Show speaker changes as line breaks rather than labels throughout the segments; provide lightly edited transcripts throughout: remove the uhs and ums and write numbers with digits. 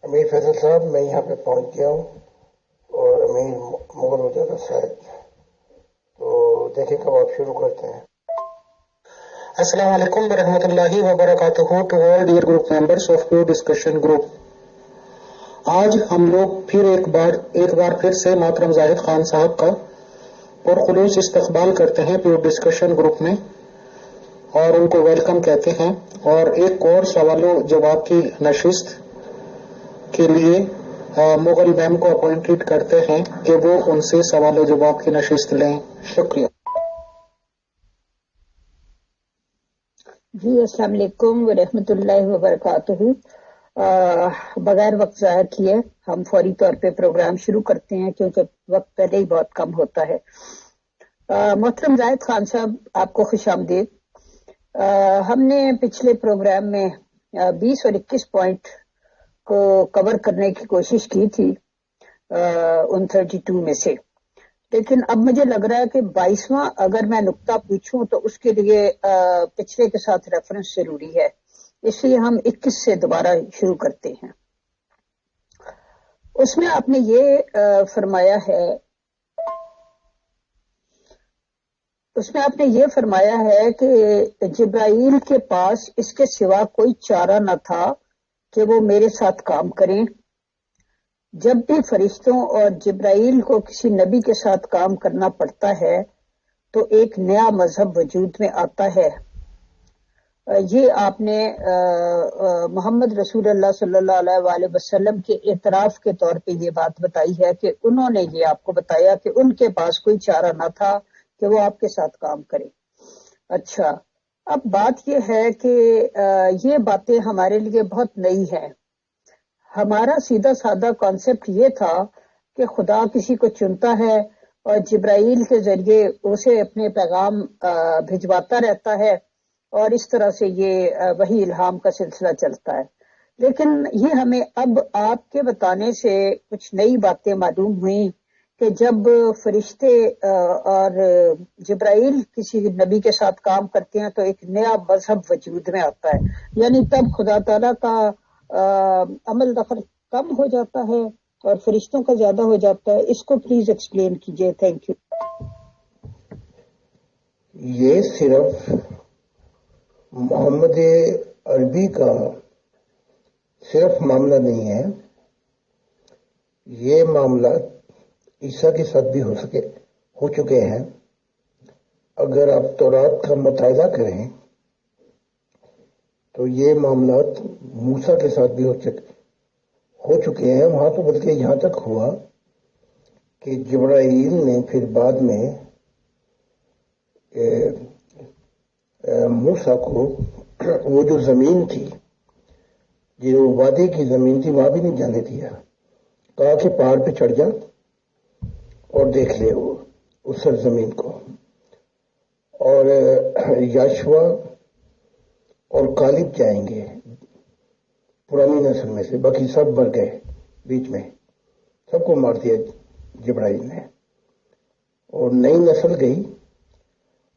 امیر فیصل صاحب، میں یہاں پہ پہنچ گیا ہوں اور امیر مغل ہو جاتا شاید، تو دیکھیں کب آپ شروع کرتے ہیں۔
السلام علیکم ورحمۃ اللہ وبرکاتہ to all dear group members of pure discussion group. آج ہم لوگ پھر ایک بار پھر سے محترم زاہد خان صاحب کا پرخلوص استقبال کرتے ہیں پیور ڈسکشن گروپ میں اور ان کو ویلکم کہتے ہیں، اور ایک اور سوال و جواب کی نشست کے لیے مغل میم کو اپوائنٹڈ کرتے ہیں کہ وہ ان سے سوال و جواب کی نشست لیں۔ شکریہ
جی، السلام علیکم ورحمۃ اللہ وبرکاتہ۔ بغیر وقت ضائع کیے ہم فوری طور پہ پروگرام شروع کرتے ہیں کیونکہ وقت پہلے ہی بہت کم ہوتا ہے۔ محترم زاہد خان صاحب، آپ کو خوش آمدید۔ ہم نے پچھلے پروگرام میں 20 اور 21 پوائنٹ کو کور کرنے کی کوشش کی تھی ان 32 میں سے، لیکن اب مجھے لگ رہا ہے کہ 22واں اگر میں نقطہ پوچھوں تو اس کے لیے پچھلے کے ساتھ ریفرنس ضروری ہے، اس لیے ہم 21 سے دوبارہ شروع کرتے ہیں۔ اس میں آپ نے یہ فرمایا ہے کہ جبرائیل کے پاس اس کے سوا کوئی چارہ نہ تھا کہ وہ میرے ساتھ کام کریں۔ جب بھی فرشتوں اور جبرائیل کو کسی نبی کے ساتھ کام کرنا پڑتا ہے تو ایک نیا مذہب وجود میں آتا ہے۔ یہ آپ نے محمد رسول اللہ صلی اللہ علیہ وآلہ وسلم کے اعتراف کے طور پہ یہ بات بتائی ہے کہ انہوں نے یہ آپ کو بتایا کہ ان کے پاس کوئی چارہ نہ تھا کہ وہ آپ کے ساتھ کام کرے۔ اچھا، اب بات یہ ہے کہ یہ باتیں ہمارے لیے بہت نئی ہیں۔ ہمارا سیدھا سادہ کانسیپٹ یہ تھا کہ خدا کسی کو چنتا ہے اور جبرائیل کے ذریعے اسے اپنے پیغام بھجواتا رہتا ہے، اور اس طرح سے یہ وحی الہام کا سلسلہ چلتا ہے۔ لیکن یہ ہمیں اب آپ کے بتانے سے کچھ نئی باتیں معلوم ہوئیں کہ جب فرشتے اور جبرائیل کسی نبی کے ساتھ کام کرتے ہیں تو ایک نیا مذہب وجود میں آتا ہے، یعنی تب خدا تعالیٰ کا عمل دخل کم ہو جاتا ہے اور فرشتوں کا زیادہ ہو جاتا ہے۔ اس کو پلیز ایکسپلین کیجئے، تھینک یو۔
یہ صرف محمد عربی کا صرف معاملہ نہیں ہے، یہ معاملات عیسیٰ کے ساتھ بھی ہو چکے ہیں۔ اگر آپ تورات کا مطالعہ کریں تو یہ معاملات موسیٰ کے ساتھ بھی ہو چکے ہیں۔ وہاں تو بلکہ یہاں تک ہوا کہ جبرائیل نے پھر بعد میں موسیٰ کو وہ جو زمین تھی، جو وادی کی زمین تھی، وہاں بھی نہیں جانے دیا، کہا کہ پہاڑ پہ چڑھ جا اور دیکھ لے وہ اس سرزمین کو۔ اور یاشوا اور کالب جائیں گے پرانی نسل میں سے، باقی سب مر گئے، بیچ میں سب کو مار دیا جبرائیل نے، اور نئی نسل گئی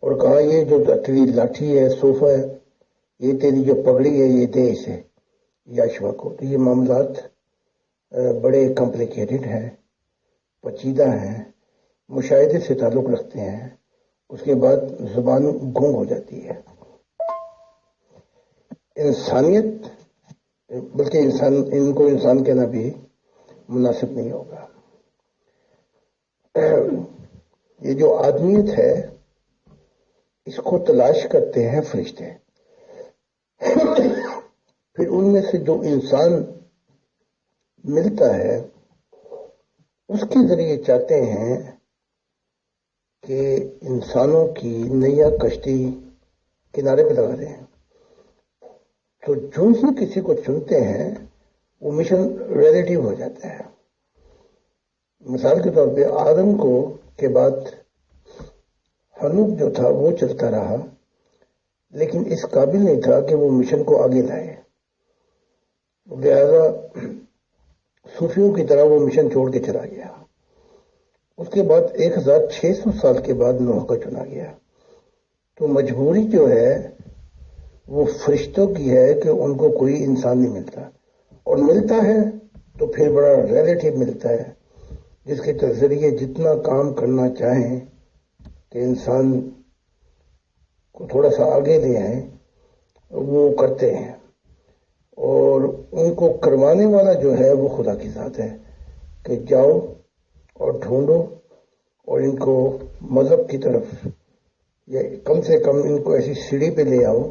اور کہا یہ جو تیری لاٹھی ہے، صوفہ ہے، یہ تیری جو پگڑی ہے، یہ دے اسے یاشوا کو۔ تو یہ معاملات بڑے کمپلیکیٹڈ ہیں، پیچیدہ ہیں، مشاہدے سے تعلق رکھتے ہیں، اس کے بعد زبان گونگ ہو جاتی ہے۔ انسانیت، بلکہ ان کو انسان کہنا بھی مناسب نہیں ہوگا۔ یہ جو آدمیت ہے اس کو تلاش کرتے ہیں فرشتے، پھر ان میں سے جو انسان ملتا ہے اس کے ذریعے چاہتے ہیں کہ انسانوں کی نیا کشتی کنارے پہ لگا دیں۔ تو جو ہی کسی کو چنتے ہیں وہ مشن ریلیٹیو ہو جاتا ہے۔ مثال کے طور پہ آدم کے بعد حنوک جو تھا وہ چلتا رہا، لیکن اس قابل نہیں تھا کہ وہ مشن کو آگے لائے، لہذا صوفیوں کی طرح وہ مشن چھوڑ کے چلا گیا۔ اس کے بعد 1600 سال کے بعد نوح کا چنا گیا۔ تو مجبوری جو ہے وہ فرشتوں کی ہے کہ ان کو کوئی انسان نہیں ملتا، اور ملتا ہے تو پھر بڑا ریلیٹو ملتا ہے جس کے ذریعے جتنا کام کرنا چاہیں کہ انسان کو تھوڑا سا آگے لے آئیں وہ کرتے ہیں، اور ان کو کروانے والا جو ہے وہ خدا کی ذات ہے کہ جاؤ اور ڈھونڈو اور ان کو مذہب کی طرف، یا کم سے کم ان کو ایسی سیڑھی پہ لے آؤ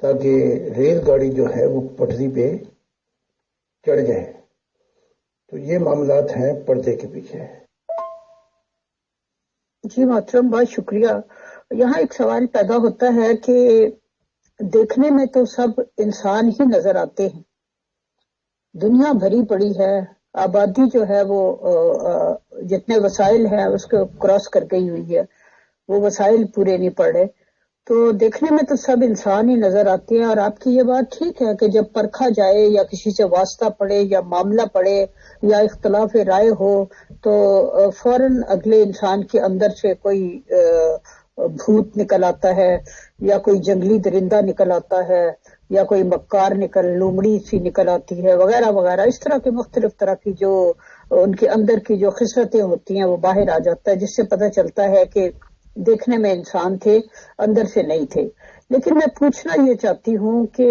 تاکہ ریل گاڑی جو ہے وہ پٹری پہ چڑھ جائے۔ تو یہ معاملات ہیں پردے کے پیچھے۔
جی محترم، بہت شکریہ۔ یہاں ایک سوال پیدا ہوتا ہے کہ دیکھنے میں تو سب انسان ہی نظر آتے ہیں، دنیا بھری پڑی ہے، آبادی جو ہے وہ جتنے وسائل ہیں اس کو کراس کر گئی ہوئی ہے، وہ وسائل پورے نہیں پڑ رہے، تو دیکھنے میں تو سب انسان ہی نظر آتے ہیں۔ اور آپ کی یہ بات ٹھیک ہے کہ جب پرکھا جائے یا کسی سے واسطہ پڑے یا معاملہ پڑے یا اختلاف رائے ہو تو فوراً اگلے انسان کے اندر سے کوئی بھوت نکل آتا ہے یا کوئی جنگلی درندہ نکل آتا ہے یا کوئی مکار لومڑی سی نکل آتی ہے وغیرہ وغیرہ، اس طرح کے مختلف طرح کی جو ان کے اندر کی جو خصلتیں ہوتی ہیں وہ باہر آ جاتا ہے، جس سے پتہ چلتا ہے کہ دیکھنے میں انسان تھے، اندر سے نہیں تھے۔ لیکن میں پوچھنا یہ چاہتی ہوں کہ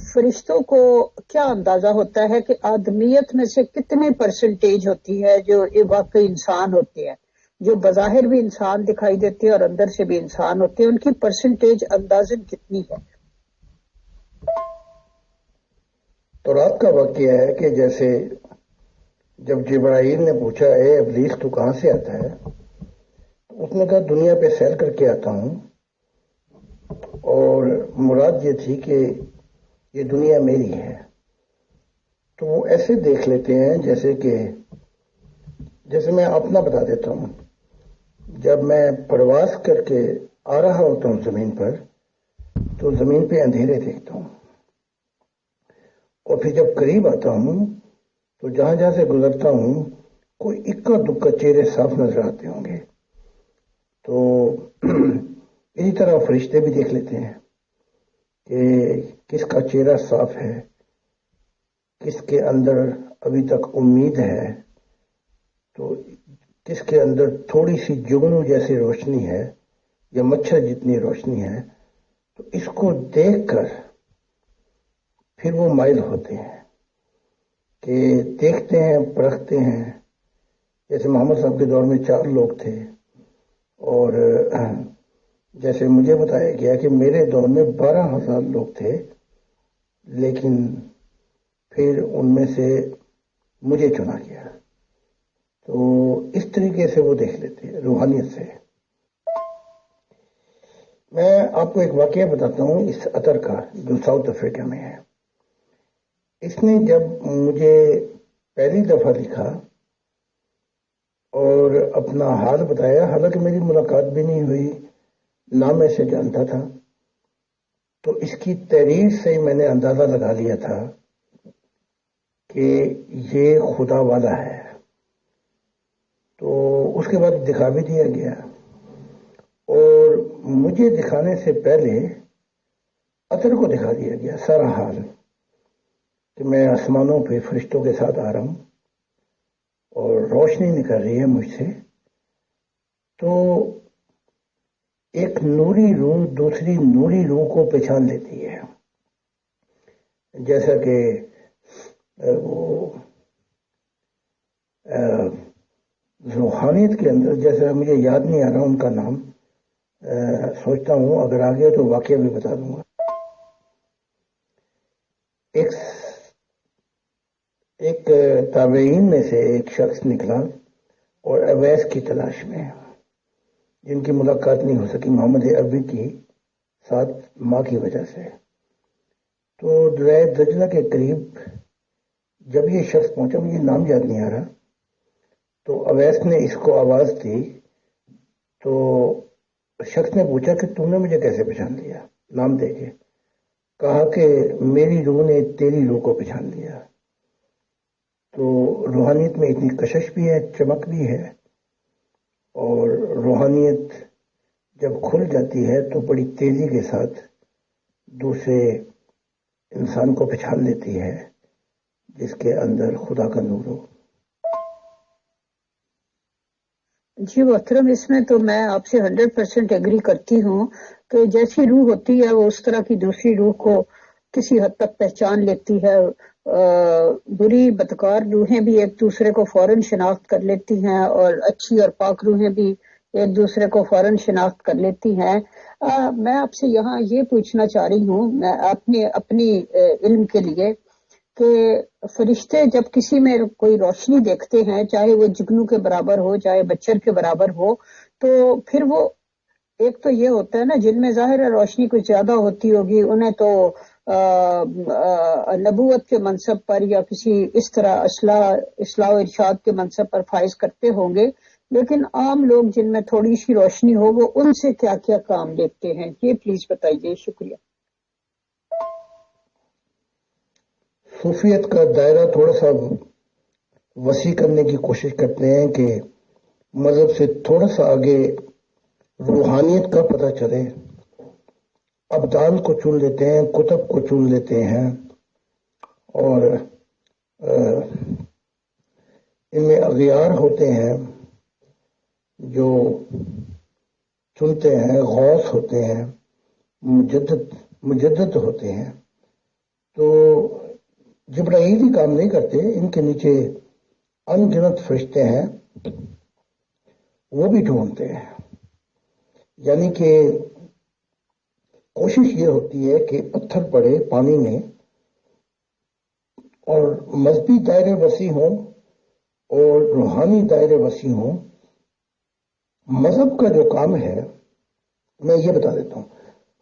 فرشتوں کو کیا اندازہ ہوتا ہے کہ آدمیت میں سے کتنے پرسنٹیج ہوتی ہے جو واقعی انسان ہوتے ہیں، جو بظاہر بھی انسان دکھائی دیتے ہیں اور اندر سے بھی انسان ہوتے ہیں، ان کی پرسنٹیج اندازن کتنی ہے؟
تو رات کا واقعہ ہے کہ جیسے جب جبرائیل نے پوچھا اے ابلیس تو کہاں سے آتا ہے، اس نے کہا دنیا پہ سیر کر کے آتا ہوں، اور مراد یہ تھی کہ یہ دنیا میری ہے۔ تو وہ ایسے دیکھ لیتے ہیں جیسے میں اپنا بتا دیتا ہوں، جب میں پرواز کر کے آ رہا ہوتا ہوں زمین پر تو زمین پہ اندھیرے دیکھتا ہوں، اور پھر جب قریب آتا ہوں تو جہاں جہاں سے گزرتا ہوں کوئی اکا دکا چہرے صاف نظر آتے ہوں گے۔ تو اسی طرح فرشتے بھی دیکھ لیتے ہیں کہ کس کا چہرہ صاف ہے، کس کے اندر ابھی تک امید ہے، تو کس کے اندر تھوڑی سی جگنو جیسی روشنی ہے یا مچھر جتنی روشنی ہے، تو اس کو دیکھ کر پھر وہ مائل ہوتے ہیں کہ دیکھتے ہیں پرکھتے ہیں۔ جیسے محمد صاحب کے دور میں 4 لوگ تھے، اور جیسے مجھے بتایا گیا کہ میرے دور میں 12,000 لوگ تھے، لیکن پھر ان میں سے مجھے چنا گیا۔ تو اس طریقے سے وہ دیکھ لیتے ہیں روحانیت سے۔ میں آپ کو ایک واقعہ بتاتا ہوں اس عطر کا جو ساؤتھ افریقہ میں ہے۔ اس نے جب مجھے پہلی دفعہ لکھا اور اپنا حال بتایا، حالانکہ میری ملاقات بھی نہیں ہوئی، نہ میں سے جانتا تھا، تو اس کی تحریر سے میں نے اندازہ لگا لیا تھا کہ یہ خدا والا ہے۔ تو اس کے بعد دکھا بھی دیا گیا، اور مجھے دکھانے سے پہلے عطر کو دکھا دیا گیا سارا حال کہ میں آسمانوں پہ فرشتوں کے ساتھ آ رہا ہوں اور روشنی نکل رہی ہے مجھ سے۔ تو ایک نوری روح دوسری نوری روح کو پہچان لیتی ہے، جیسا کہ وہ روحانیت کے اندر، جیسا مجھے یاد نہیں آ رہا ان کا نام، سوچتا ہوں اگر آ گیا تو واقعہ بھی بتا دوں گا۔ ایک تابعین میں سے ایک شخص نکلا اور اویس کی تلاش میں، جن کی ملاقات نہیں ہو سکی محمد عربی کی ساتھ ماں کی وجہ سے۔ تو دریائے دجلہ کے قریب جب یہ شخص پہنچا، مجھے نام یاد نہیں آ رہا، تو اویس نے اس کو آواز دی، تو شخص نے پوچھا کہ تم نے مجھے کیسے پہچان لیا نام دے کے؟ کہا کہ میری روح نے تیری روح کو پہچان لیا۔ تو روحانیت میں اتنی کشش بھی ہے، چمک بھی ہے، اور روحانیت جب کھل جاتی ہے تو بڑی تیزی کے ساتھ دوسرے انسان کو پہچان لیتی ہے جس کے اندر خدا کا نور ہو.
جی محترم، اس میں تو میں آپ سے 100% ایگری کرتی ہوں کہ جیسی روح ہوتی ہے وہ اس طرح کی دوسری روح کو کسی حد تک پہچان لیتی ہے. بری بدکار روحیں بھی ایک دوسرے کو فوراً شناخت کر لیتی ہیں اور اچھی اور پاک روحیں بھی ایک دوسرے کو فوراً شناخت کر لیتی ہیں. میں آپ سے یہاں یہ پوچھنا چاہ رہی ہوں، میں اپنی علم کے لیے، کہ فرشتے جب کسی میں کوئی روشنی دیکھتے ہیں، چاہے وہ جگنو کے برابر ہو چاہے بچر کے برابر ہو، تو پھر وہ ایک تو یہ ہوتا ہے نا، جن میں ظاہر ہے روشنی کچھ زیادہ ہوتی ہوگی، انہیں تو نبوت کے منصب پر یا کسی اس طرح اصلاح و ارشاد کے منصب پر فائز کرتے ہوں گے. لیکن عام لوگ جن میں تھوڑی سی روشنی ہو، وہ ان سے کیا کیا کام لیتے ہیں، یہ پلیز بتائیے. شکریہ.
صوفیت کا دائرہ تھوڑا سا وسیع کرنے کی کوشش کرتے ہیں کہ مذہب سے تھوڑا سا آگے روحانیت کا پتہ چلے. ابدان کو چن لیتے ہیں، کتب کو چن لیتے ہیں، اور ان میں اغیار ہوتے ہیں جو چنتے ہیں، غوث ہوتے ہیں، مجدد ہوتے ہیں. تو جبرائیل ہی کام نہیں کرتے، ان کے نیچے ان گنت فرشتے ہیں، وہ بھی ڈھونڈتے ہیں. یعنی کہ کوشش یہ ہوتی ہے کہ پتھر پڑے پانی میں اور مذہبی دائرے وسیع ہوں اور روحانی دائرے وسیع ہوں. مذہب کا جو کام ہے، میں یہ بتا دیتا ہوں،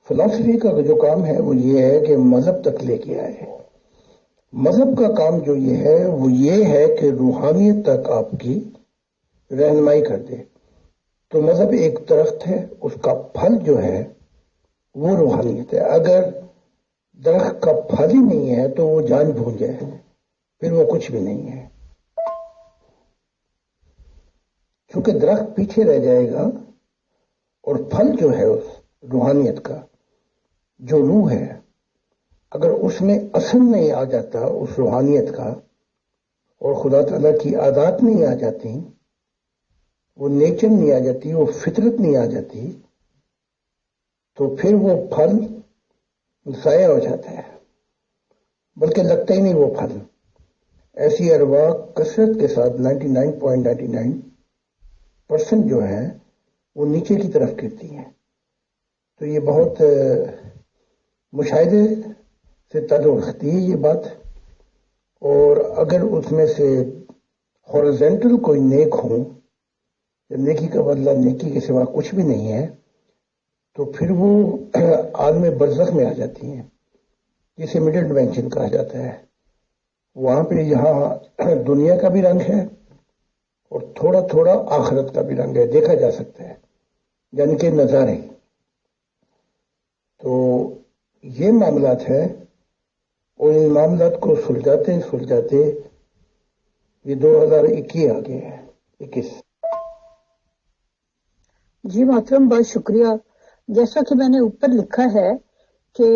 فلسفی کا جو کام ہے وہ یہ ہے کہ مذہب تک لے کے آئے. مذہب کا کام جو یہ ہے کہ روحانیت تک آپ کی رہنمائی کر دے. تو مذہب ایک درخت ہے، اس کا پھل جو ہے وہ روحانیت ہے. اگر درخت کا پھل ہی نہیں ہے تو وہ جان بھوج ہے، پھر وہ کچھ بھی نہیں ہے. کیونکہ درخت پیچھے رہ جائے گا اور پھل جو ہے اس روحانیت کا، جو روح ہے، اگر اس میں اثر نہیں آ جاتا اس روحانیت کا، اور خدا تعالیٰ کی عادات نہیں آ جاتی، وہ نیچر نہیں آ جاتی، وہ فطرت نہیں آ جاتی، تو پھر وہ پھل ضائع ہو جاتا ہے، بلکہ لگتا ہی نہیں وہ پھل. ایسی ارواح کثرت کے ساتھ 99.99% جو ہے وہ نیچے کی طرف گرتی ہیں. تو یہ بہت مشاہدے سے تعلق رکھتی ہے یہ بات. اور اگر اس میں سے ہورزینٹل کوئی نیک ہوں، نیکی کا بدلہ نیکی کے سوا کچھ بھی نہیں ہے، تو پھر وہ عالم برزخ میں آ جاتی ہیں، جسے مڈل ڈیمینشن کہا جاتا ہے. وہاں پہ یہاں دنیا کا بھی رنگ ہے اور تھوڑا تھوڑا آخرت کا بھی رنگ ہے، دیکھا جا سکتا ہے، یعنی کہ نظارے. تو یہ معاملات ہے، اور ان معاملات کو سلجھاتے یہ 2021 آ گئے ہیں. 21.
جی محترم، بہت شکریہ. جیسا کہ میں نے اوپر لکھا ہے کہ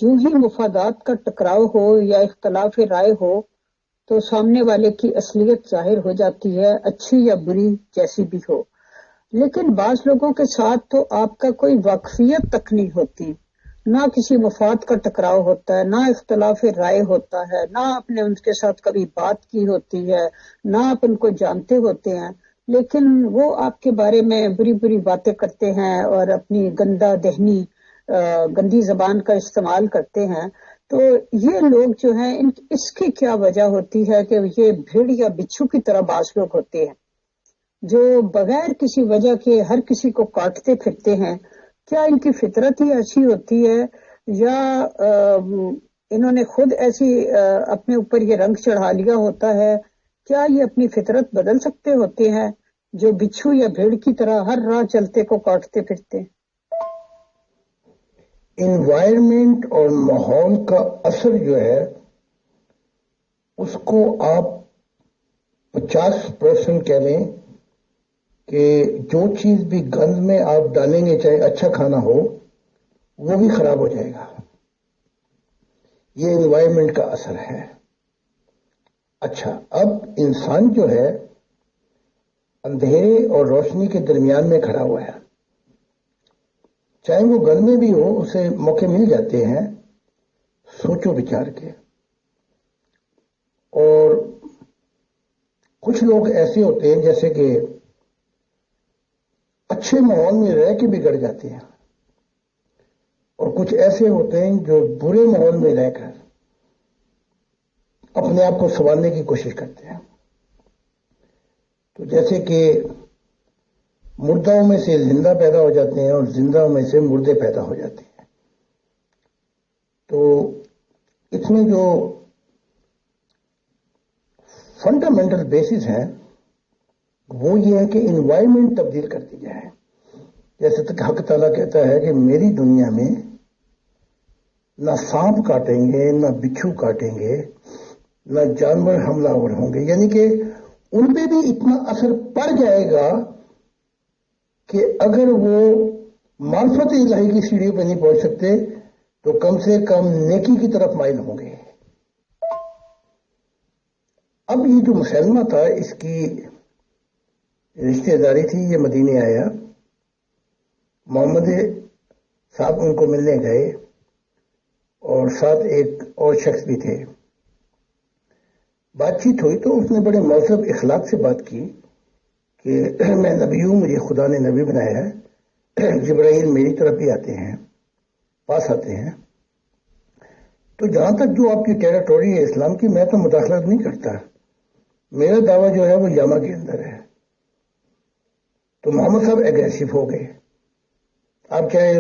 جو ہی مفادات کا ٹکراؤ ہو یا اختلاف رائے ہو تو سامنے والے کی اصلیت ظاہر ہو جاتی ہے، اچھی یا بری جیسی بھی ہو. لیکن بعض لوگوں کے ساتھ تو آپ کا کوئی واقفیت تک نہیں ہوتی، نہ کسی مفاد کا ٹکراؤ ہوتا ہے، نہ اختلاف رائے ہوتا ہے، نہ آپ نے ان کے ساتھ کبھی بات کی ہوتی ہے، نہ آپ ان کو جانتے ہوتے ہیں، لیکن وہ آپ کے بارے میں بری بری باتیں کرتے ہیں اور اپنی گندی زبان کا استعمال کرتے ہیں. تو یہ لوگ جو ہیں، اس کی کیا وجہ ہوتی ہے کہ یہ بھیڑ یا بچھو کی طرح بعض لوگ ہوتے ہیں جو بغیر کسی وجہ کے ہر کسی کو کاٹتے پھرتے ہیں؟ کیا ان کی فطرت ہی ایسی ہوتی ہے یا انہوں نے خود ایسی اپنے اوپر یہ رنگ چڑھا لیا ہوتا ہے؟ کیا یہ اپنی فطرت بدل سکتے ہوتے ہیں جو بچھو یا بھیڑ کی طرح ہر راہ چلتے کو کاٹتے پھرتے؟
انوائرمنٹ اور ماحول کا اثر جو ہے اس کو آپ 50% کہہ لیں کہ جو چیز بھی گند میں آپ ڈالیں گے، چاہے اچھا کھانا ہو، وہ بھی خراب ہو جائے گا. یہ انوائرمنٹ کا اثر ہے. اچھا، اب انسان جو ہے اندھیرے اور روشنی کے درمیان میں کھڑا ہوا ہے، چاہے وہ گھر میں بھی ہو، اسے موقع مل جاتے ہیں سوچو بچار کے. اور کچھ لوگ ایسے ہوتے ہیں جیسے کہ اچھے ماحول میں رہ کے بگڑ جاتے ہیں، اور کچھ ایسے ہوتے ہیں جو برے ماحول میں رہ کر اپنے آپ کو سنوارنے کی کوشش کرتے ہیں. تو جیسے کہ مردوں میں سے زندہ پیدا ہو جاتے ہیں اور زندہ میں سے مردے پیدا ہو جاتے ہیں. تو اس میں جو فنڈامنٹل بیسس ہیں وہ یہ ہے کہ انوائرمنٹ تبدیل کر دی جائے. جیسے تک حق تعالیٰ کہتا ہے کہ میری دنیا میں نہ سانپ کاٹیں گے، نہ بچھو کاٹیں گے، نہ جانور حملہ آور ہوں گے، یعنی کہ ان پہ بھی اتنا اثر پڑ جائے گا کہ اگر وہ معرفت الہی کی سیڑھیوں پہ نہیں پہنچ سکتے تو کم سے کم نیکی کی طرف مائل ہوں گے. اب یہ جو مسلمہ تھا، اس کی رشتہ داری تھی، یہ مدینے آیا، محمد صاحب ان کو ملنے گئے اور ساتھ ایک اور شخص بھی تھے. بات چیت ہوئی تو اس نے بڑے مہذب اخلاق سے بات کی کہ میں نبی ہوں، مجھے خدا نے نبی بنایا ہے، جبرائیل میری طرف بھی آتے ہیں، پاس آتے ہیں، تو جہاں تک جو آپ کی ٹیریٹوری ہے اسلام کی، میں تو مداخلت نہیں کرتا، میرا دعویٰ جو ہے وہ یاما کے اندر ہے. تو محمد صاحب ایگریسو ہو گئے. آپ چاہے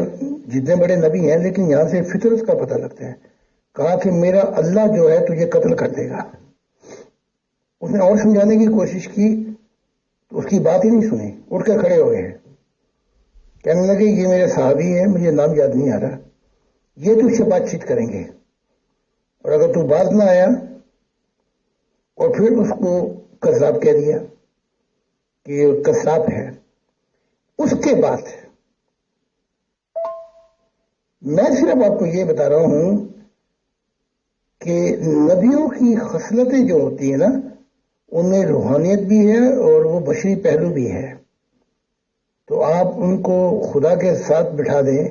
جتنے بڑے نبی ہیں لیکن یہاں سے فطرت کا پتہ لگتا ہے. کہا کہ میرا اللہ جو ہے تجھے قتل کر دے گا. اس نے اور سمجھانے کی کوشش کی تو اس کی بات ہی نہیں سنی، اٹھ کے کھڑے ہو گئے، کہنے لگے یہ میرے صحابی ہے، مجھے نام یاد نہیں آ رہا، یہ تجھ سے بات چیت کریں گے، اور اگر تو باز نہ آیا، اور پھر اس کو کذاب کہہ دیا کہ یہ کذاب ہے. اس کے بعد میں صرف آپ کو یہ بتا رہا ہوں کہ نبیوں کی خصلتیں جو ہوتی ہیں نا، ان میں روحانیت بھی ہے اور وہ بشری پہلو بھی ہے. تو آپ ان کو خدا کے ساتھ بٹھا دیں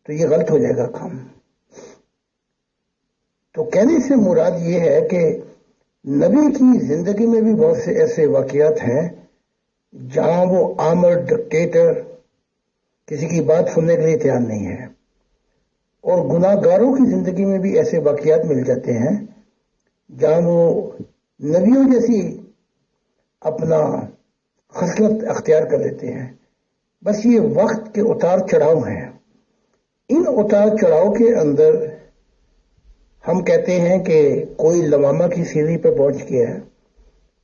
تو یہ غلط ہو جائے گا کام. تو کہنے سے مراد یہ ہے کہ نبی کی زندگی میں بھی بہت سے ایسے واقعات ہیں جہاں وہ آمر ڈکٹیٹر کسی کی بات سننے کے لیے تیار نہیں ہے، اور گناہ گاروں کی زندگی میں بھی ایسے واقعات مل جاتے ہیں جہاں وہ نبیوں جیسی اپنا خصلت اختیار کر لیتے ہیں. بس یہ وقت کے اتار چڑھاؤ ہیں. ان اتار چڑھاؤ کے اندر ہم کہتے ہیں کہ کوئی لوامہ کی سیڑھی پہ پہنچ گیا ہے،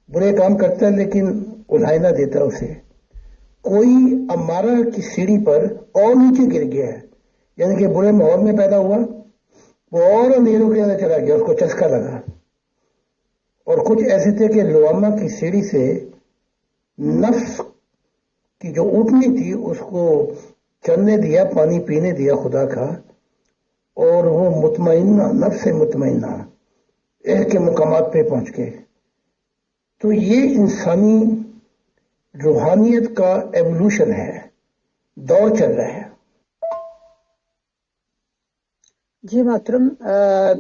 برے کام کرتا ہے لیکن الائی نہ دیتا اسے. کوئی امارہ کی سیڑھی پر اور نیچے گر گیا ہے، یعنی کہ برے ماحول میں پیدا ہوا، وہ اور اندھیروں کے اندر چلا گیا، اس کو چسکا لگا. اور کچھ ایسے تھے کہ لوامہ کی سیڑھی سے نفس کی جو اٹھنی تھی اس کو چلنے دیا، پانی پینے دیا خدا کا، اور وہ مطمئنہ، نفس مطمئنہ کے مقامات پہ پہنچ گئے. تو یہ انسانی روحانیت کا ایوولوشن ہے، دور چل رہا ہے.
جی محترم،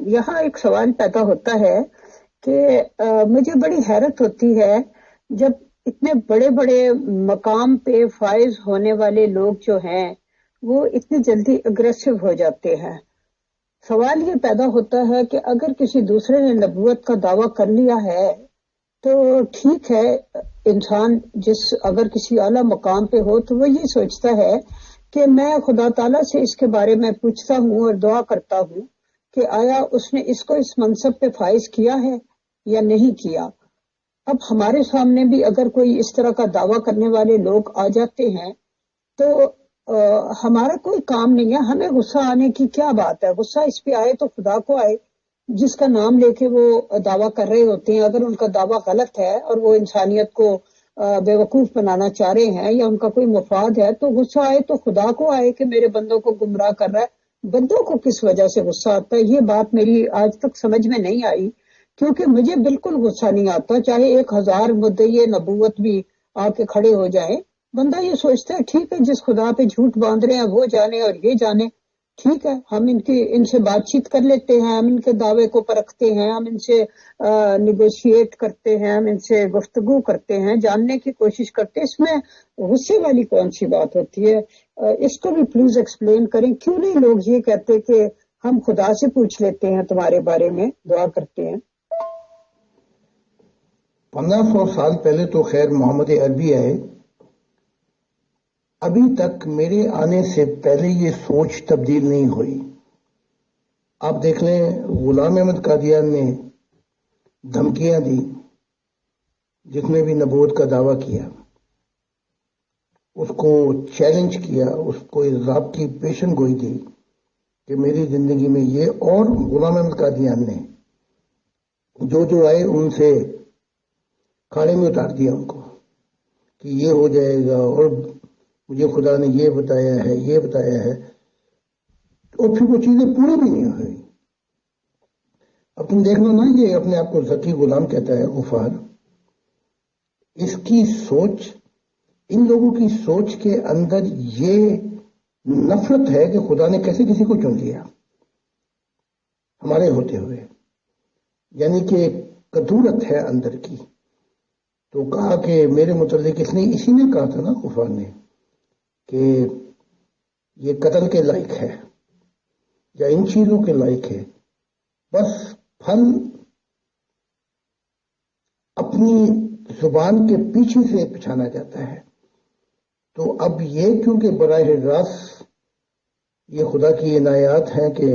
یہاں ایک سوال پیدا ہوتا ہے کہ مجھے بڑی حیرت ہوتی ہے جب اتنے بڑے بڑے مقام پہ فائز ہونے والے لوگ جو ہیں وہ اتنی جلدی اگریسو ہو جاتے ہیں. سوال یہ پیدا ہوتا ہے کہ اگر کسی دوسرے نے نبوت کا دعویٰ کر لیا ہے تو ٹھیک ہے، انسان اگر کسی اعلیٰ مقام پہ ہو تو وہ یہ سوچتا ہے کہ میں خدا تعالیٰ سے اس کے بارے میں پوچھتا ہوں اور دعا کرتا ہوں کہ آیا اس نے اس کو اس منصب پہ فائز کیا ہے یا نہیں کیا. اب ہمارے سامنے بھی اگر کوئی اس طرح کا دعویٰ کرنے والے لوگ آ جاتے ہیں تو ہمارا کوئی کام نہیں ہے، ہمیں غصہ آنے کی کیا بات ہے. غصہ اس پہ آئے تو خدا کو آئے جس کا نام لے کے وہ دعویٰ کر رہے ہوتے ہیں. اگر ان کا دعویٰ غلط ہے اور وہ انسانیت کو بے وقوف بنانا چاہ رہے ہیں یا ان کا کوئی مفاد ہے تو غصہ آئے تو خدا کو آئے کہ میرے بندوں کو گمراہ کر رہا ہے. بندوں کو کس وجہ سے غصہ آتا ہے، یہ بات میری آج تک سمجھ میں نہیں آئی کیونکہ مجھے بالکل غصہ نہیں آتا، چاہے 1000 مدعی نبوت بھی آ کے کھڑے ہو جائیں، بندہ یہ سوچتا ہے ٹھیک ہے جس خدا پہ جھوٹ باندھ رہے ہیں وہ جانے اور یہ جانے، ٹھیک ہے ہم ان سے بات چیت کر لیتے ہیں، ہم ان کے دعوے کو پرکھتے ہیں، ہم ان سے نیگوشیٹ کرتے ہیں، ہم ان سے گفتگو کرتے ہیں، جاننے کی کوشش کرتے ہیں، اس میں غصے والی کون سی بات ہوتی ہے؟ اس کو بھی پلیز ایکسپلین کریں، کیوں نہیں لوگ یہ کہتے کہ ہم خدا سے پوچھ لیتے ہیں تمہارے بارے میں، دعا کرتے ہیں؟
1500 سال پہلے تو خیر محمد عربی آئے، ابھی تک میرے آنے سے پہلے یہ سوچ تبدیل نہیں ہوئی۔ آپ دیکھ لیں غلام احمد قادیان نے دھمکیاں دی، جس میں بھی نبوت کا دعویٰ کیا، اس کو چیلنج کیا، اس کو عذاب کی پیشن گوئی دی کہ میری زندگی میں یہ، اور غلام احمد قادیان نے جو آئے ان سے کھاڑے میں اتار دیا ان کو کہ یہ ہو جائے گا، اور مجھے خدا نے یہ بتایا ہے، یہ بتایا ہے، اور پھر وہ چیزیں پوری بھی نہیں ہوئی۔ اب تم دیکھنا نا، یہ اپنے آپ کو ذکی غلام کہتا ہے غفار، اس کی سوچ، ان لوگوں کی سوچ کے اندر یہ نفرت ہے کہ خدا نے کیسے کسی کو چن لیا ہمارے ہوتے ہوئے، یعنی کہ کدورت ہے اندر کی۔ تو کہا کہ میرے متعلق اسی نے کہا تھا نا غفار نے کہ یہ قتل کے لائق ہے یا ان چیزوں کے لائق ہے، بس پھل اپنی زبان کے پیچھے سے پچھانا جاتا ہے۔ تو اب یہ کیونکہ براہ راست یہ خدا کی عنایات ہیں کہ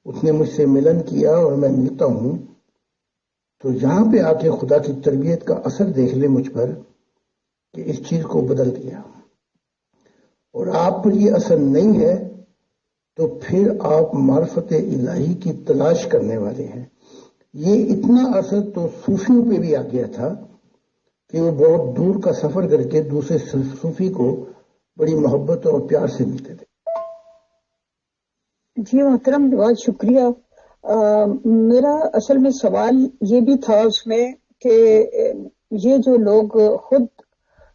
اس نے مجھ سے ملن کیا اور میں ملتا ہوں، تو یہاں پہ آ کے خدا کی تربیت کا اثر دیکھ لے مجھ پر کہ اس چیز کو بدل دیا، اور آپ پر یہ اثر نہیں ہے تو پھر آپ معرفت الہی کی تلاش کرنے والے ہیں۔ یہ اتنا اثر تو صوفیوں پہ بھی آ گیا تھا کہ وہ بہت دور کا سفر کر کے دوسرے صوفی کو بڑی محبت اور پیار سے ملتے تھے۔
جی محترم، بہت شکریہ۔ میرا اصل میں سوال یہ بھی تھا اس میں کہ یہ جو لوگ خود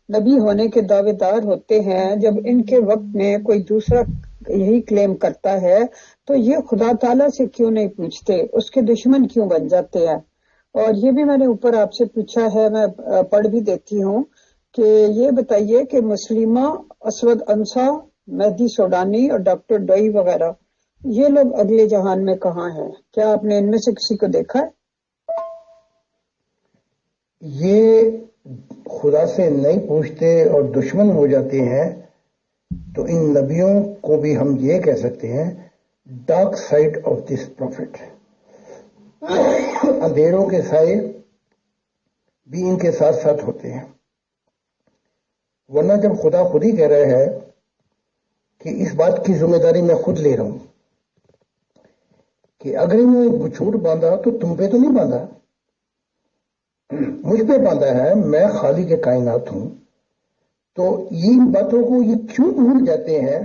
نبی ہونے کے دعوے دار ہوتے ہیں، جب ان کے وقت میں کوئی دوسرا یہی کلیم کرتا ہے تو یہ خدا تعالیٰ سے کیوں نہیں پوچھتے، اس کے دشمن کیوں بن جاتے ہیں؟ اور یہ بھی میں نے اوپر آپ سے پوچھا ہے، میں پڑھ بھی دیتی ہوں کہ یہ بتائیے کہ مسلمہ، اسود انصا، مہدی سوڈانی اور ڈاکٹر ڈوئی وغیرہ، یہ لوگ اگلے جہان میں کہاں ہیں؟ کیا آپ نے ان میں سے کسی کو دیکھا ہے؟
یہ خدا سے نہیں پوچھتے اور دشمن ہو جاتے ہیں، تو ان نبیوں کو بھی ہم یہ کہہ سکتے ہیں dark side of this prophet, اندھیروں کے سائے بھی ان کے ساتھ ساتھ ہوتے ہیں۔ ورنہ جب خدا خود ہی کہہ رہا ہے کہ اس بات کی ذمہ داری میں خود لے رہا ہوں کہ اگر انہوں نے جھوٹ باندھا تو تم پہ تو نہیں باندھا، مجھ پہ باندھا ہے، میں خالق کے کائنات ہوں، تو ان باتوں کو یہ کیوں بھول جاتے ہیں؟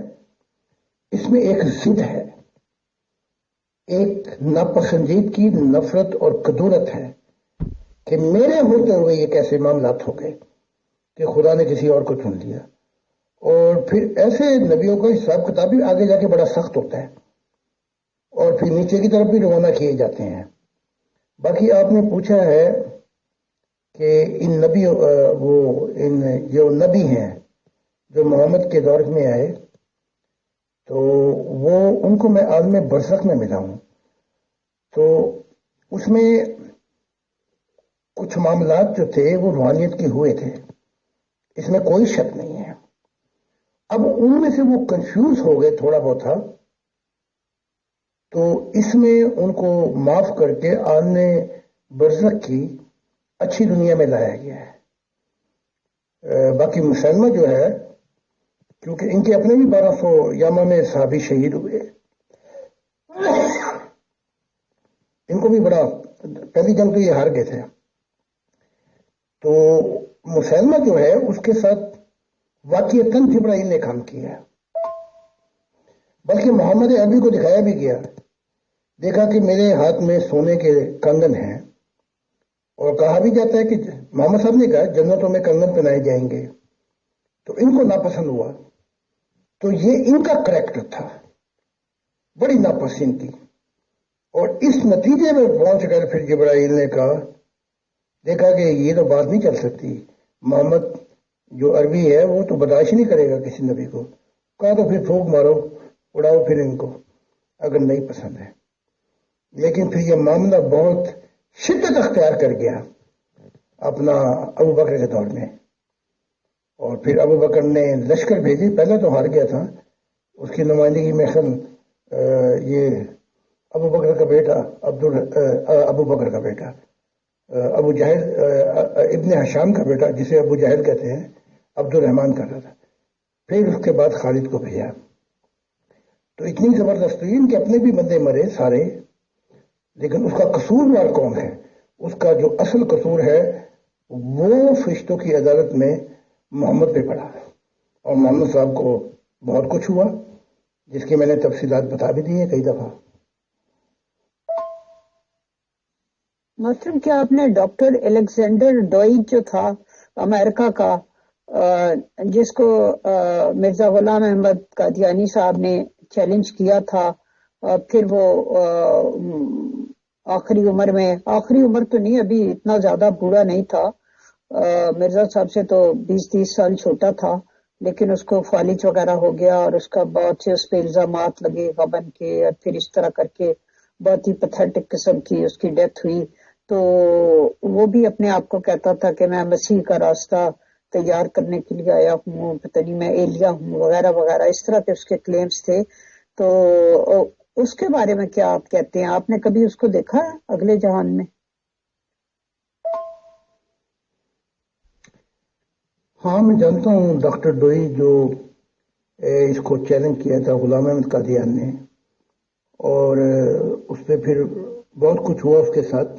اس میں ایک ضد ہے، ایک ناپسندید کی نفرت اور کدورت ہے کہ میرے ہوتے ہوئے یہ کیسے معاملات ہو گئے کہ خدا نے کسی اور کو چن لیا۔ اور پھر ایسے نبیوں کا حساب کتاب بھی آگے جا کے بڑا سخت ہوتا ہے، اور پھر نیچے کی طرف بھی روانہ کیے جاتے ہیں۔ باقی آپ نے پوچھا ہے کہ ان نبی جو نبی ہیں جو محمد کے دور میں آئے، تو وہ ان کو میں عالم برزخ میں ملا ہوں، تو اس میں کچھ معاملات جو تھے وہ روحانیت کے ہوئے تھے، اس میں کوئی شک نہیں ہے۔ اب ان میں سے وہ کنفیوز ہو گئے تھوڑا بہت تھا، تو اس میں ان کو معاف کر کے عالم برزخ کی اچھی دنیا میں لایا گیا ہے۔ باقی مسلمہ جو ہے، کیونکہ ان کے اپنے بھی 1200 یاما میں صحابی شہید ہوئے، ان کو بھی بڑا، پہلی جنگ تو یہ ہار گئے تھے، تو مسلمہ جو ہے اس کے ساتھ واقعتاً جبرائیل نے کام کیا، بلکہ محمد عربی کو دکھایا بھی گیا، دیکھا کہ میرے ہاتھ میں سونے کے کنگن ہیں، اور کہا بھی جاتا ہے کہ محمد صاحب نے کہا جنتوں میں کنگن پہنائے جائیں گے، تو ان کو ناپسند ہوا، تو یہ ان کا کریکٹر تھا، بڑی ناپسند تھی، اور اس نتیجے میں پہنچ کر پھر جبرائیل نے کہا، دیکھا کہ یہ تو بات نہیں چل سکتی، محمد جو عربی ہے وہ تو برداشت نہیں کرے گا کسی نبی کو، کہا تو پھر پھونک مارو، اڑاؤ پھر ان کو اگر نہیں پسند ہے۔ لیکن پھر یہ معاملہ بہت شدت اختیار کر گیا اپنا ابو بکر کے دور میں، اور پھر ابو بکر نے لشکر بھیجی، پہلے تو ہار گیا تھا، اس کی نمائندگی میں یہ ابو بکر کا بیٹا ابو بکر کا بیٹا ابو جہل ابن حشام کا بیٹا جسے ابو جہل کہتے ہیں، عبد الرحمان کر رہا تھا۔ پھر اس کے بعد خالد کو بھیجا، تو اتنی زبردست ہوئی، ان کے اپنے بھی بندے مرے سارے، لیکن اس کا قصوروار کون ہے؟ اس کا جو اصل قصور ہے وہ فرشتوں کی عدالت میں محمد پہ پڑا، اور محمد صاحب کو بہت کچھ ہوا جس کی میں نے تفصیلات بتا بھی دی ہیں کئی دفعہ۔
محترم، کیا آپ نے ڈاکٹر الیگزینڈر ڈوئچ جو تھا امریکہ کا، جس کو مرزا غلام احمد قادیانی صاحب نے چیلنج کیا تھا، پھر وہ آخری عمر تو نہیں، ابھی اتنا زیادہ بوڑھا نہیں تھا، مرزا صاحب سے تو 20-30 سال چھوٹا تھا، لیکن اس کو فالج وغیرہ ہو گیا اور اس کا بہت سے اس پہ الزامات لگے غبن کے، اور پھر اس طرح کر کے بہت ہی پیتھیٹک قسم کی اس کی ڈیتھ ہوئی۔ تو وہ بھی اپنے آپ کو کہتا تھا کہ میں مسیح کا راستہ تیار کرنے کے لیے آیا ہوں، پتہ نہیں میں ایلیا ہوں، وغیرہ وغیرہ، اس طرح کے اس کے کلیمز تھے۔ تو اس کے بارے میں کیا آپ کہتے ہیں؟ آپ نے کبھی اس کو دیکھا ہے اگلے جہان میں؟
ہاں میں جانتا ہوں ڈاکٹر ڈوئی جو اس کو چیلنج کیا تھا غلام احمد قادیان نے، اور اس پہ پھر بہت کچھ ہوا اس کے ساتھ۔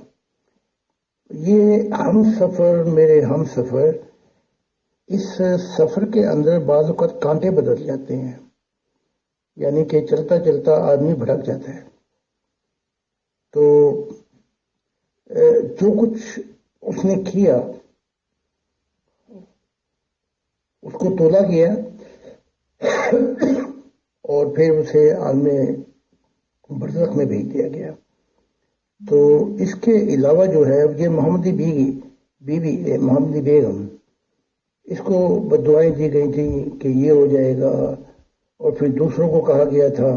یہ ہم سفر، میرے ہم سفر، اس سفر کے اندر بعض اوقات کانٹے بدل جاتے ہیں، یعنی کہ چلتا چلتا آدمی بھٹک جاتا ہے۔ تو جو کچھ اس نے کیا اس کو تولا گیا اور پھر اسے عالم برزخ میں بھیج دیا گیا۔ تو اس کے علاوہ جو ہے یہ محمدی بیوی محمدی بیگم، اس کو بددعائیں دی گئی تھیں کہ یہ ہو جائے گا، اور پھر دوسروں کو کہا گیا تھا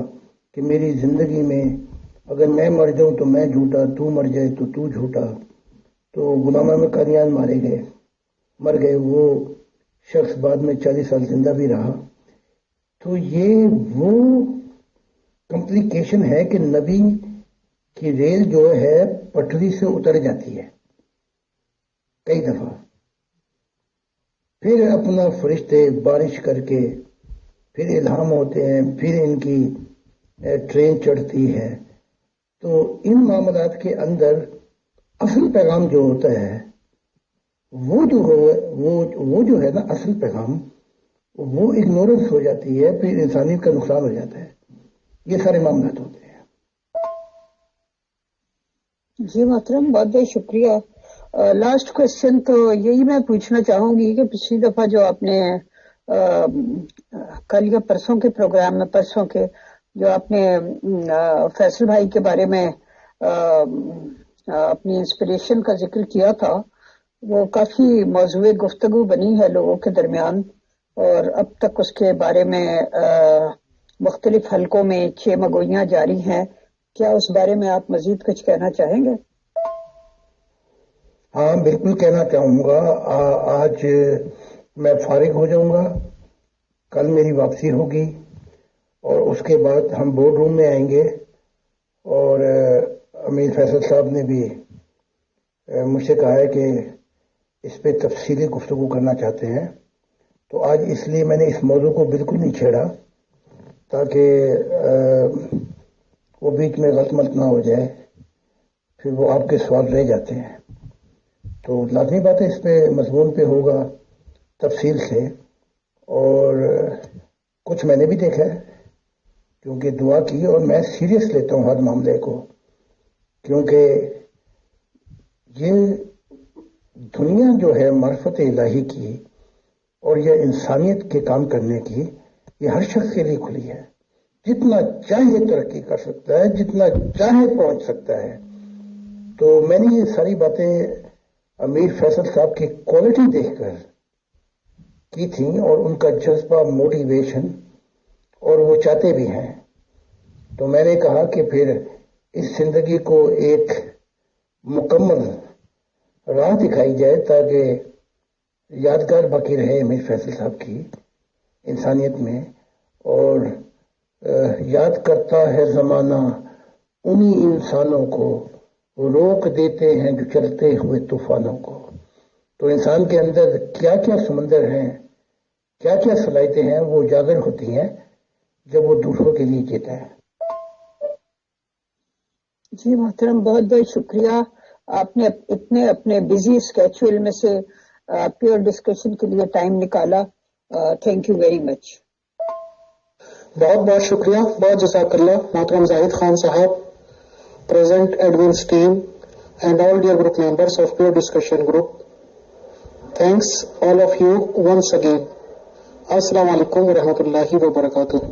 کہ میری زندگی میں اگر میں مر جاؤں تو میں جھوٹا، تو مر جائے تو تو جھوٹا۔ تو غلام احمد قادیان مر گئے، وہ شخص بعد میں 40 سال زندہ بھی رہا۔ تو یہ وہ کمپلیکیشن ہے کہ نبی کی ریل جو ہے پٹری سے اتر جاتی ہے کئی دفعہ، پھر اپنا فرشتے بارش کر کے پھر الہام ہوتے ہیں، پھر ان کی ٹرین چڑھتی ہے۔ تو ان معاملات کے اندر اصل پیغام جو ہوتا ہے وہ جو ہے نا اصل پیغام، وہ اگنورنس ہو جاتی ہے، پھر انسانیت کا نقصان ہو جاتا ہے۔ یہ سارے معاملات ہوتے ہیں۔
جی محترم، بہت بہت شکریہ۔ لاسٹ کوشچن تو یہی میں پوچھنا چاہوں گی کہ پچھلی دفعہ جو آپ نے کل یا پرسوں کے پروگرام میں جو آپ نے فیصل بھائی کے بارے میں اپنی انسپریشن کا ذکر کیا تھا، وہ کافی موضوع گفتگو بنی ہے لوگوں کے درمیان، اور اب تک اس کے بارے میں مختلف حلقوں میں 6 مگوئیاں جاری ہیں۔ کیا اس بارے میں آپ مزید کچھ کہنا چاہیں گے؟
ہاں بالکل کہنا چاہوں گا۔ آج میں فارغ ہو جاؤں گا، کل میری واپسی ہوگی، اور اس کے بعد ہم بورڈ روم میں آئیں گے، اور امیر فیصل صاحب نے بھی مجھ سے کہا ہے کہ اس پہ تفصیلی گفتگو کرنا چاہتے ہیں۔ تو آج اس لیے میں نے اس موضوع کو بالکل نہیں چھیڑا تاکہ وہ بیچ میں غلط ملت نہ ہو جائے، پھر وہ آپ کے سوال رہ جاتے ہیں۔ تو لازمی بات ہے اس پہ مضمون پہ ہوگا تفصیل سے، اور کچھ میں نے بھی دیکھا ہے کیونکہ دعا کی، اور میں سیریس لیتا ہوں ہر معاملے کو، کیونکہ یہ دنیا جو ہے معرفت الہی کی اور یہ انسانیت کے کام کرنے کی، یہ ہر شخص کے لیے کھلی ہے. جتنا چاہے ترقی کر سکتا ہے، جتنا چاہے پہنچ سکتا ہے. تو میں نے یہ ساری باتیں امیر فیصل صاحب کی کوالٹی دیکھ کر کی تھیں، اور ان کا جذبہ، موٹیویشن، اور وہ چاہتے بھی ہیں. تو میں نے کہا کہ پھر اس زندگی کو ایک مکمل راہ دکھائی جائے تاکہ یادگار باقی رہے امیر فیصل صاحب کی انسانیت میں. اور یاد کرتا ہے زمانہ انہی انسانوں کو، روک دیتے ہیں جو چلتے ہوئے طوفانوں کو. تو انسان کے اندر کیا کیا سمندر ہیں، کیا کیا صلاحیتیں ہیں، وہ اجاگر ہوتی ہیں جب وہ دوسروں کے لیے جیتا ہے.
جی محترم، بہت بہت شکریہ. آپ نے اتنے اپنے بزی اسکیجول میں سے پیور ڈسکشن کے لیے ٹائم نکالا. Thank you very much.
بہت بہت شکریہ. بہت جزاک اللہ محترم زاہد خان صاحب, present admins team and all dear group members of Pure Discussion Group. Thanks all of you once again. Assalamu alaikum wa rahmatullahi wa barakatuh.